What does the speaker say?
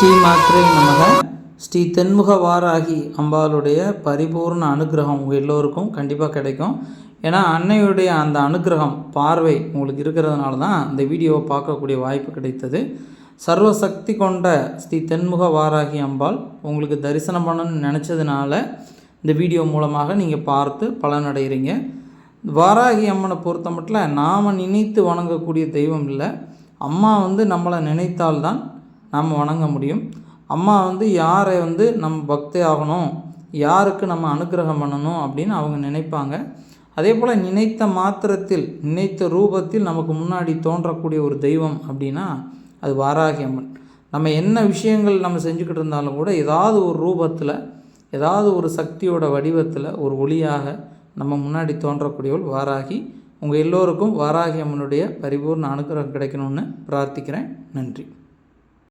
ஸ்ரீ மாத்ரே நமக. ஸ்ரீ தென்முக வாராகி அம்பாளுடைய பரிபூர்ண அனுகிரகம் உங்கள் எல்லோருக்கும் கண்டிப்பாக கிடைக்கும். ஏன்னா அன்னையுடைய அந்த அனுகிரகம் பார்வை உங்களுக்கு இருக்கிறதுனால தான் இந்த வீடியோவை பார்க்கக்கூடிய வாய்ப்பு கிடைத்தது. சர்வசக்தி கொண்ட ஸ்ரீ தென்முக வாராகி அம்பாள் உங்களுக்கு தரிசனம் பண்ணணும்னு நினச்சதுனால இந்த வீடியோ மூலமாக நீங்கள் பார்த்து பலனடைகிறீங்க. வாராகி அம்மனை பொறுத்த மட்டும் நாம் நினைத்து வணங்கக்கூடிய தெய்வம் இல்லை. அம்மா நம்மளை நினைத்தால்தான் நம்ம வணங்க முடியும். அம்மா யாரை நம்ம பக்தி ஆகணும், யாருக்கு நம்ம அனுகிரகம் பண்ணணும் அப்படின்னு அவங்க நினைப்பாங்க. அதே போல் நினைத்த மாத்திரத்தில் நினைத்த ரூபத்தில் நமக்கு முன்னாடி தோன்றக்கூடிய ஒரு தெய்வம் அப்படின்னா அது வாராகி அம்மன். நம்ம என்ன விஷயங்கள் நம்ம செஞ்சுக்கிட்டு இருந்தாலும் கூட ஏதாவது ஒரு ரூபத்தில், ஏதாவது ஒரு சக்தியோட வடிவத்தில், ஒரு ஒளியாக நம்ம முன்னாடி தோன்றக்கூடியவள் வாராகி. உங்கள் எல்லோருக்கும் வாராகி அம்மனுடைய பரிபூர்ண அனுகிரகம் கிடைக்கணும்னு பிரார்த்திக்கிறேன். நன்றி.